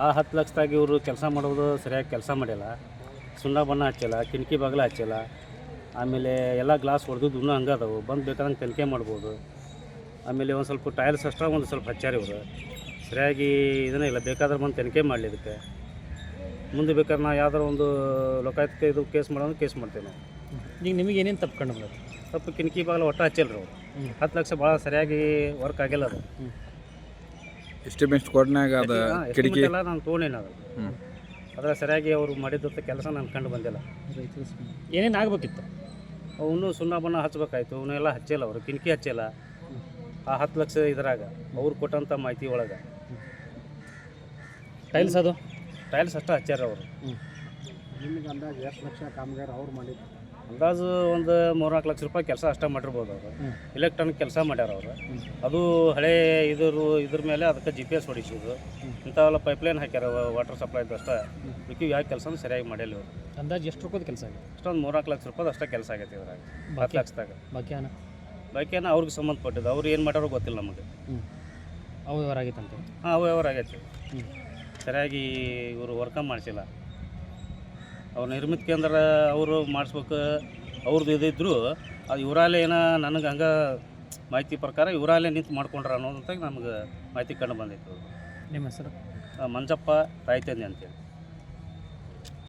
ಆ 10 ಲಕ್ಷದಾಗಿ ಇವರು ಕೆಲಸ ಮಾಡೋದು ಸರಿಯಾಗಿ ಕೆಲಸ ಮಾಡಿಲ್ಲ. ಸುಣ್ಣ ಬಣ್ಣ ಹಚ್ಚಿಲ್ಲ, ಕಿಟಕಿ ಬಾಗಿಲು ಹಚ್ಚಿಲ್ಲ. ಆಮೇಲೆ ಎಲ್ಲ ಗ್ಲಾಸ್ ಹೊಡೆದಿದ್ದು ಇನ್ನೂ ಹಂಗೆ ಅದಾವೆ, ಬಂದು ಬೇಕಾದಂಗೆ ತನಿಖೆ ಮಾಡ್ಬೋದು. ಆಮೇಲೆ ಒಂದು ಸ್ವಲ್ಪ ಟೈಲ್ಸ್ ಅಷ್ಟೇ ಒಂದು ಸ್ವಲ್ಪ ಹಚ್ಚಾರ ಇವರು, ಸರಿಯಾಗಿ ಇದನ್ನೇ ಇಲ್ಲ. ಬೇಕಾದ್ರೆ ಬಂದು ತನಿಖೆ ಮಾಡಲಿ ಇದಕ್ಕೆ. ಮುಂದೆ ಬೇಕಾದ್ರೆ ನಾವು ಯಾವ್ದಾರು ಒಂದು ಲೋಕಾಯುಕ್ತ ಇದು ಕೇಸ್ ಮಾಡೋದು ಕೇಸ್ ಮಾಡ್ತೇವೆ ನಾವು. ಈಗ ನಿಮಗೆ ಏನೇನು ತಪ್ಪು ಕಂಡು ಬಂದದ್ದು? ಸ್ವಲ್ಪ ಕಿಟಕಿ ಬಾಗಿಲು ಒಟ್ಟು ಹಚ್ಚಿಲ್ಲ ರೀ ಅವರು. 10 ಲಕ್ಷ ಭಾಳ ಸರಿಯಾಗಿ ವರ್ಕ್ ಆಗಿಲ್ಲ ಅದು. ಎಸ್ಟಿಮೇಟ್ ಕೊಡ್ನಾಗ ಅದು ಕಿಟಕಿ ಎಲ್ಲ ನಾನು ತೊಗೊಂಡೇನೆ ಅದು. ಅದರ ಸರಿಯಾಗಿ ಅವರು ಮಾಡಿದಂಥ ಕೆಲಸ ನಾನು ಕಂಡು ಬಂದಿಲ್ಲ. ಏನೇನು ಆಗಬೇಕಿತ್ತು? ಅವನು ಸುಣ್ಣ ಬಣ್ಣ ಹಚ್ಬೇಕಾಯ್ತು, ಅವನ್ನೆಲ್ಲ ಹಚ್ಚಿಲ್ಲ ಅವರು, ಕಿಟಕಿ ಹಚ್ಚಿಲ್ಲ. ಆ 10 ಲಕ್ಷ ಇದ್ರಾಗ ಅವ್ರು ಕೊಟ್ಟಂಥ ಮಾಹಿತಿ ಒಳಗೆ ಟೈಲ್ಸ್ ಅದು ಟೈಲ್ಸ್ ಅಷ್ಟೇ ಹಚ್ಚಾರ ಅವರು. ನಿಮಗೆ ಅಂದಾಜು ಎಷ್ಟು ಲಕ್ಷ ಕಾಮಗಾರ ಅವ್ರು ಮಾಡಿದ್ರು? ಅಂದಾಜು ಒಂದು 3-4 ಲಕ್ಷ ರೂಪಾಯಿ ಕೆಲಸ ಅಷ್ಟೇ ಮಾಡಿರ್ಬೋದು ಅವರು. ಇಲೆಕ್ಟ್ರಾನಿಕ್ ಕೆಲಸ ಮಾಡ್ಯಾರ ಅವರು. ಅದು ಹಳೆ ಇದ್ರ ಮೇಲೆ ಅದಕ್ಕೆ GPS ಹೊಡಿಸಿದ್ರು. ಇಂಥವೆಲ್ಲ ಪೈಪ್ಲೈನ್ ಹಾಕ್ಯಾರ ವಾಟರ್ ಸಪ್ಲೈದು ಅಷ್ಟೇ. ಮಿಕ್ಕಿ ಯಾವ ಕೆಲಸನೂ ಸರಿಯಾಗಿ ಮಾಡಿಲ್ಲ ಇವರು. ಅಂದಾಜು ಎಷ್ಟು ರೂಪಾಯಿ ಕೆಲಸ ಆಗಿದೆ? ಅಷ್ಟೊಂದು 3-4 ಲಕ್ಷ ರೂಪಾಯಿ ಅಷ್ಟೇ ಕೆಲಸ ಆಗೈತೆ ಇದ್ರಾಗ. 10 ಲಕ್ಷದಾಗ ಬಾಕಿನ ಅವ್ರಿಗೆ ಸಂಬಂಧಪಟ್ಟಿದ್ದು. ಅವ್ರು ಏನು ಮಾಡ್ಯಾರೋ ಗೊತ್ತಿಲ್ಲ ನಮಗೆ. ಅವು ವ್ಯವಹಾರ ಆಗೈತಂತ? ಹಾಂ, ಅವು ವ್ಯವಹಾರ ಆಗೈತೆ. ಸರಿಯಾಗಿ ಇವರು ವರ್ಕ ಮಾಡಿಸಿಲ್ಲ. ಅವ್ರು ನಿರ್ಮಿತ ಕೇಂದ್ರ ಅವರು ಮಾಡಿಸ್ಬೇಕು, ಅವ್ರದ್ದು ಇದಿದ್ರು ಅದು ಇವರಲ್ಲೇ ಏನೋ ನನಗೆ ಹಂಗೆ ಮಾಹಿತಿ ಪ್ರಕಾರ ಇವರಲ್ಲೇ ನಿಂತು ಮಾಡ್ಕೊಂಡ್ರ ಅನ್ನೋದಂತ ನಮ್ಗೆ ಮಾಹಿತಿ ಕಂಡು ಬಂದೈತೆ. ನಿಮ್ಮ ಹೆಸರು? ಮಂಜಪ್ಪ ರಾಯ್ತಂದಿ ಅಂತೇಳಿ.